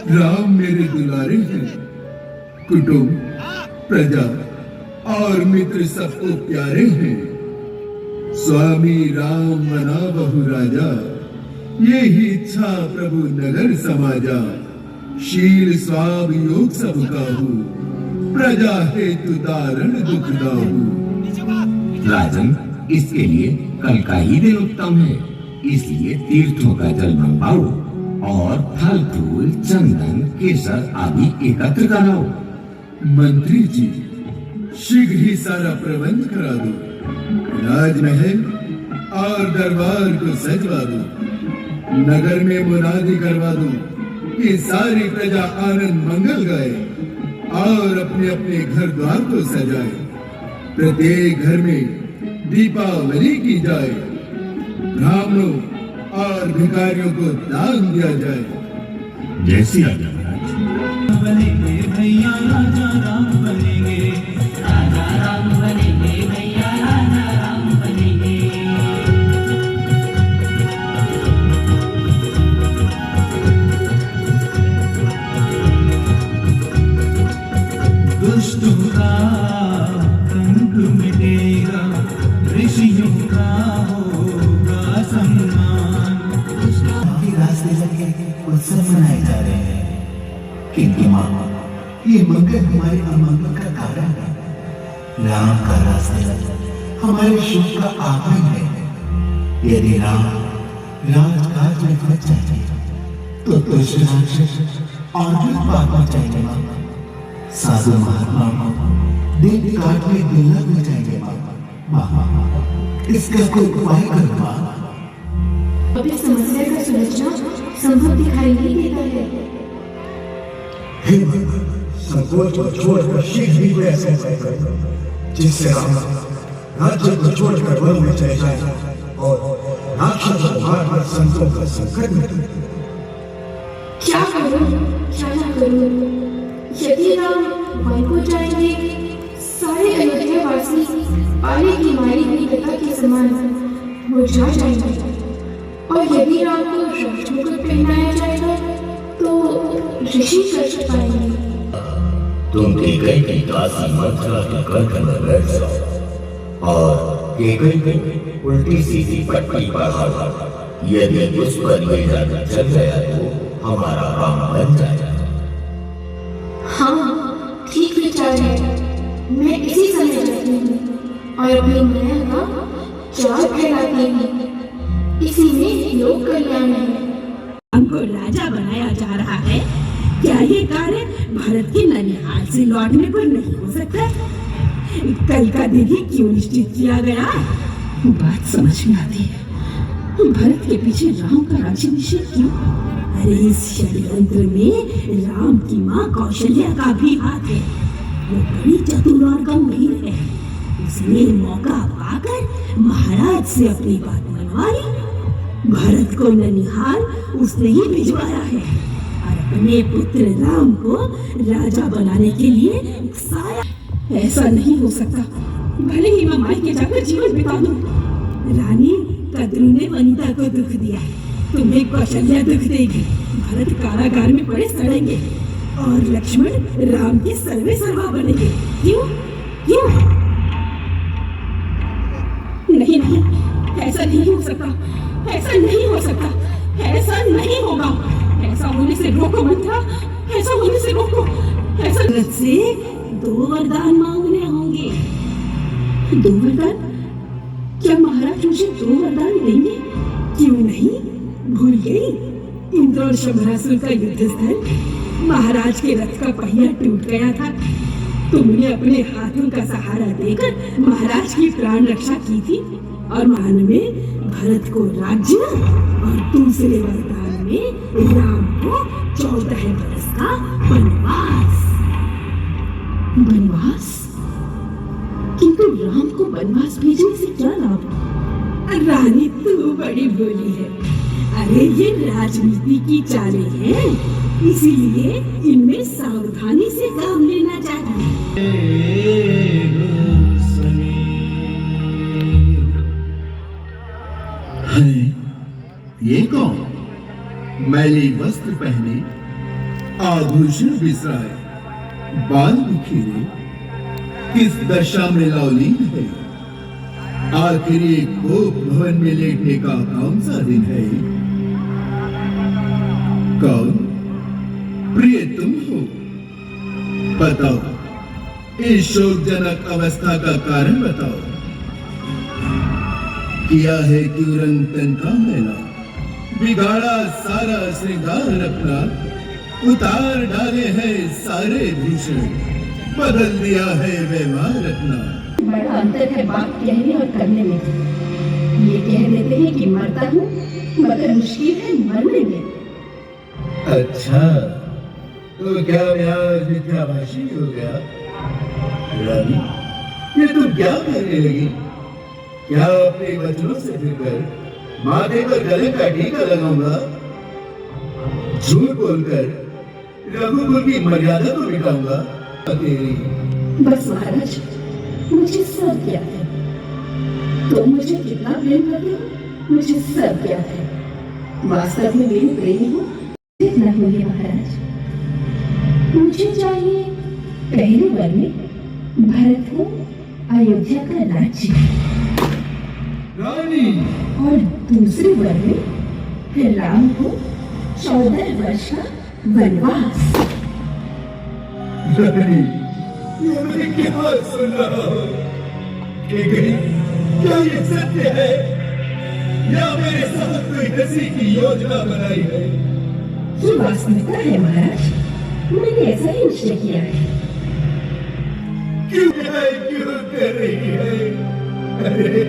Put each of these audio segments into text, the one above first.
राम मेरे दुलारे हैं। कुटुंब, प्रजा और मित्र सबको प्यारे हैं। स्वामी राम मना बहु राजा, यही इच्छा प्रभु नगर समाजा। शील स्वाब योग सब काहू, प्रजा हेतु दारण दुख दाहू। राजन, इसके लिए कल का ही दिन उत्तम है, इसलिए तीर्थों का जल मंगवाओ और फल फूल चंदन केसर आदि एकत्र कराओ। मंत्री जी, शीघ्र ही सारा प्रबंध करा दो। राजमहल और दरबार को सजवा दो। नगर में मुनादी करवा दो कि सारी प्रजा आनंद मंगल गाए और अपने अपने घर द्वार को सजाए। प्रत्येक घर में दीपावली की जाए। ब्राह्मणों और भिखारियों को दान दिया जाए। जैसी आज्ञा महाराज। बनेंगे भैया राजा राम बनेंगे, राजा राम बनेंगे, भैया राजा राम बनेंगे। दुष्टों का कंक मिटेगा, ऋषियों का होगा सम्मान। रास्ते लगे उत्सव मनाए जा रहे हैं, किंतु माँ, ये मंगल हमारे अमंगल का कारण है। राम का रास्ता हमारे शुभ का आगमन है। यदि राम राजकाज में फंस जाए तो दुष्ट राक्षस और पाप मचाएंगे माँ। साधु महात्मा दिन काट में दुर्लभ हो जाएंगे माँ। इसका कोई उपाय करो माँ। अभी समस्या का सुलझना संभव दिखाई नहीं देता है। हे भगवान, संकोच को छोड़कर शीघ्र ही कोई ऐसा उपाय करो जिससे राम राज्य को छोड़कर वन में चले जाए और राक्षस को मारकर संतों का संकट मिटे। क्या करूं, क्या ना करूं? यदि राम वन को जाएंगे, सारे अयोध्या वासी पाले की मारी हुई लता के समान मुरझा जाएंगे। और यदि राम को राजमुकुट पहनाया जाएगा तो ऋषि कष्ट पाएंगे। तुम केकई की दासी मथुरा के कंठ में बैठ जाओ और केकई को उल्टी सीधी पट्टी पढ़ाओ। यदि उस पर ये जादू चल गया तो हमारा काम बन जाएगा। हाँ, ठीक विचार है। मैं इसी समय जाती हूँ और अपनी नया का चार फैलाती हूँ। इसी में लोक कल्याण है। हमको राजा बनाया जा रहा है। क्या ये कार्य भारत के ननिहाल से लौटने पर नहीं हो सकता? कल का दिन ही क्यों निश्चित किया गया? बात समझ में आती है। भारत के पीछे राम का राज्याभिषेक क्यों? अरे इस षड्यंत्र में राम की माँ कौशल्या का भी हाथ है। वो बड़ी चतुर और गंभीर है। उसने मौका पाकर महाराज से अपनी बात मनवा ली। भारत को ननिहाल उसने ही भिजवाया है और अपने पुत्र राम को राजा बनाने के लिए उकसाया। ऐसा नहीं हो सकता। भले ही मैं मायके जाकर जीवन बिता दूं। रानी कद्रू ने वनिता को दुख दिया, तुम्हें कौशल्या दुख देगी। भारत कारागार में पड़े सड़ेंगे और लक्ष्मण राम के सर्वे सर्वा बनेंगे। क्यों क्यों? नहीं नहीं, ऐसा नहीं हो सकता। ऐसा नहीं हो सकता। ऐसा नहीं होगा। ऐसा होने से रोको मंत्रा, ऐसा होने से रोको। ऐसा से 2 वरदान मांगने होंगे। 2 वरदान? क्या महाराज मुझे 2 वरदान देंगे? क्यों नहीं? भूल गई? इंद्र और शंभरासुर का युद्ध स्थल, महाराज के रथ का पहिया टूट गया था। तुमने अपने हाथों का सहारा देकर महाराज की प्राण रक्षा की थी और मान में भारत को राज्य और दूसरे वरदान में राम को 14 बरस का वनवास। वनवास? किंतु राम को वनवास भेजने से क्या लाभ? रानी तू बड़ी भोली है। अरे ये राजनीति की चालें हैं, इसीलिए इनमें सावधानी से काम लेना चाहिए। ये कौन? मैली वस्त्र पहने, आभूषण बिसराए, बाल बिखरे, किस दशा में लौलीन है। आखिर एक भोग भवन में लेटने का कौन सा दिन है। कौन? प्रिय तुम हो? बताओ, इस शोकजनक अवस्था का कारण बताओ। किया है क्यों रंग तन का मैला, बिगाड़ा सारा श्रृंगार अपना, उतार डाले हैं सारे भूषण, बदल दिया है व्यवहार अपना। बड़ा अंतर है बात कहने और करने में। ये कह देते हैं कि मरता हूँ, मगर मुश्किल है मरने में। अच्छा, तो क्या मैं आज मिथ्याभाषी हो गया? रानी, ये तुम क्या कहने लगी? क्या अपने वचनों से फिरकर माथे पर गले का टीका लगाऊंगा? झूठ बोलकर रघुकुल की मर्यादा तो मिटाऊंगा तेरी। बस महाराज, मुझे सब ज्ञात है। तो मुझे कितना प्रेम करते हो मुझे सब ज्ञात है। वास्तव में मेरी प्रेमी हो कितना हुई महाराज। मुझे चाहिए पहले वर में भरत हो अयोध्या का राज्य, रानी, और दूसरे वर में राम को 14 वर्ष का वनवास। रानी, ये मैं क्या सुन रहा हूँ? क्या ये सत्य है या मेरे साथ कोई हंसी की योजना बनाई है? ये वास्तविकता है महाराज, मैंने ऐसा ही निश्चय किया है। क्यों कर रही है? अरे,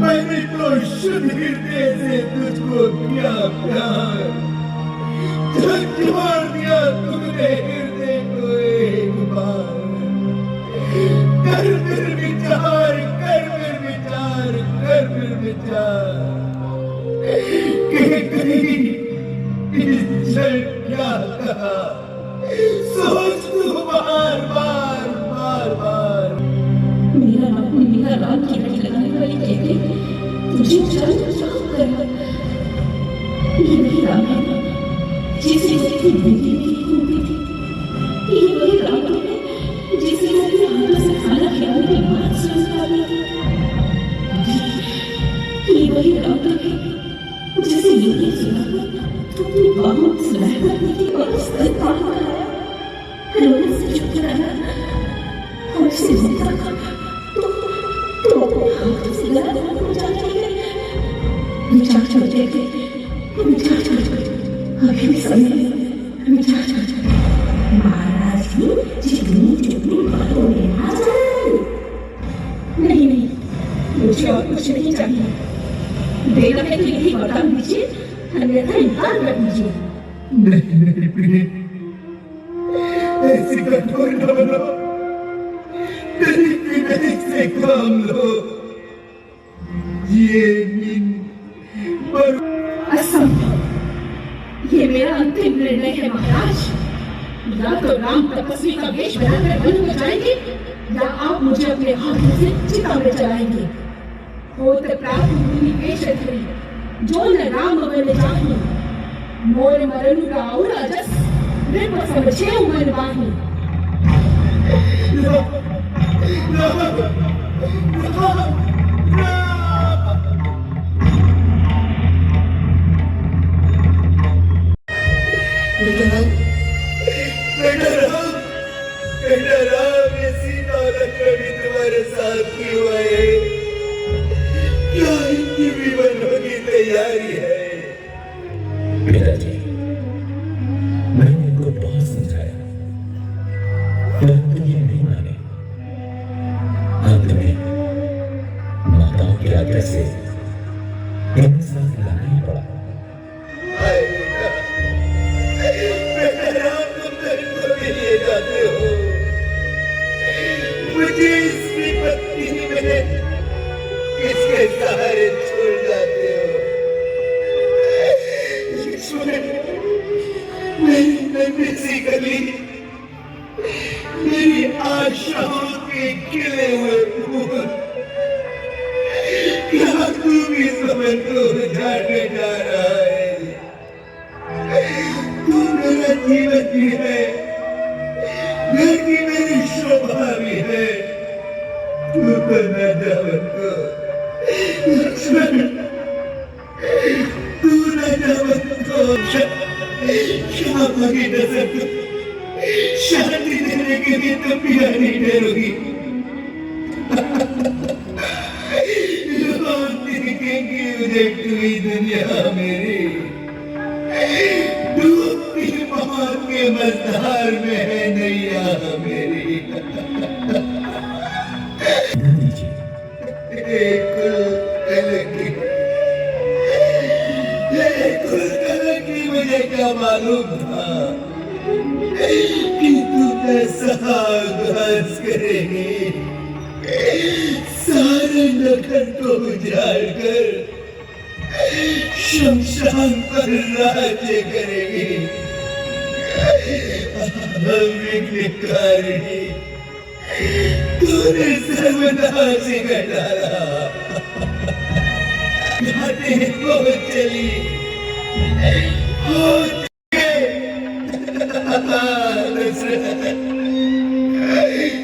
मैंने तो शुद्ध हृदय से तुझको किया प्यार, छोड़ दिया तुमने हृदय को एक बार। कर फिर विचार, कर फिर विचार, कर फिर विचार, कहीं इस क्षण क्या कहा, सोच तू बार बार बार बार। मेरा राम की लड़ी लगाने वाली कहते तुझे जान कर ये वही राम है जिसे मेरी बेटी मेरी घूमती थी। ये वही राम है जिसे मेरे हाथों से खाना खिलाने के बाद सोच पाती थी। ये वही राम है जिसे यूं सुना तो अपनी बाहों में सुनाया करती थी और उस तक पानी खाया, रोने से चुप रहा और उसे जिंदा तो अपने हाथों से गला हो जाती है। विचार छोड़ते थे, विचार छोड़ते, अभी भी समय है, विचार छोड़ते। महाराज की जितनी बातों में आ जाए। नहीं, मुझे और कुछ नहीं चाहिए। देना है कि यही वरदान दीजिए, अन्यथा इनकार कर दीजिए। नहीं प्रिय, ऐसी कठोर न बनो, तेरी विवेक से काम लो। ये असंभव, ये मेरा अंतिम निर्णय है महाराज। या तो राम तपस्वी का वेश बनाकर वन में जाएंगे या आप मुझे अपने हाथों से चिता में जलाएंगे। होत प्राप्त मुनि वेश धरी, जो न राम वन जाहि, मोर मरनु राउर अजस, नृप समझे मन बाहि। तुम्हारे साथ क्यों आए? क्या इनकी विवाह की तैयारी है? पिताजी, मैंने इनको बहुत समझाया, परंतु ये नहीं माने। अंत में माताओं की आज्ञा से इन्हें साथ लाना ही पड़ा। लिए जाते हो, मुझे इस विपत्ति में किसके सहारे छोड़ जाते हो? लक्ष्मण, मेरी नन्ही सी गली, मेरी आशाओं के खिले हुए फूल, क्या तू भी समय को उजाड़ने जा रहा है? तू मेरा जीवन भी है, घर की मेरी शोभा भी है। तू तो न जावन को लक्ष्मण, तू न जावन को क्षमा की नजर को शांति देने के लिए तुम भी नहीं डरोगी। लोग देखेंगे उजट हुई दुनिया मेरी, डूबती मौत के मझधार में है नैया मेरी। मुझे क्या मालूम था कि तू ऐसा आगाज करेगी, सारे नगर को उजाड़ कर शमशान पर राज्य करेगी। कारणी तूने सर्वनाश कर डाला, घाटे को चली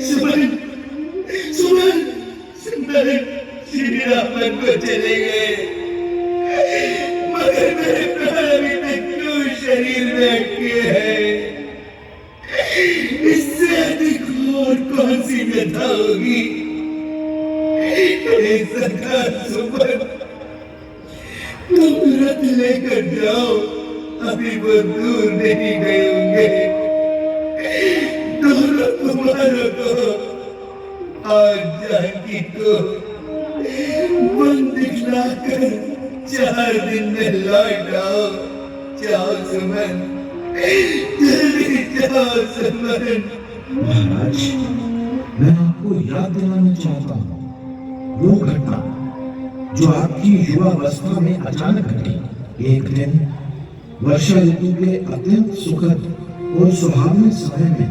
सुमन सुमन सुंदर श्री रामन को चले गए, मगर मेरे प्राण अभी तक क्यों शरीर में अटके हैं? इससे अधिक और कौन सी व्यथा होगी? सखा सुमन, तुम रथ लेकर जाओ, अभी वो दूर नहीं गए होंगे। दोनों तुम्हारों को आज जानकी को मन दिखलाकर 4 दिन में लौट आओ। जाओ सुमन, जल्दी जाओ सुमन। महाराज, मैं आपको याद दिलाना चाहता हूँ वो घटना जो आपकी युवावस्था में अचानक घटी। एक दिन वर्षा ऋतु के अत्यंत सुखद और सुहावने समय में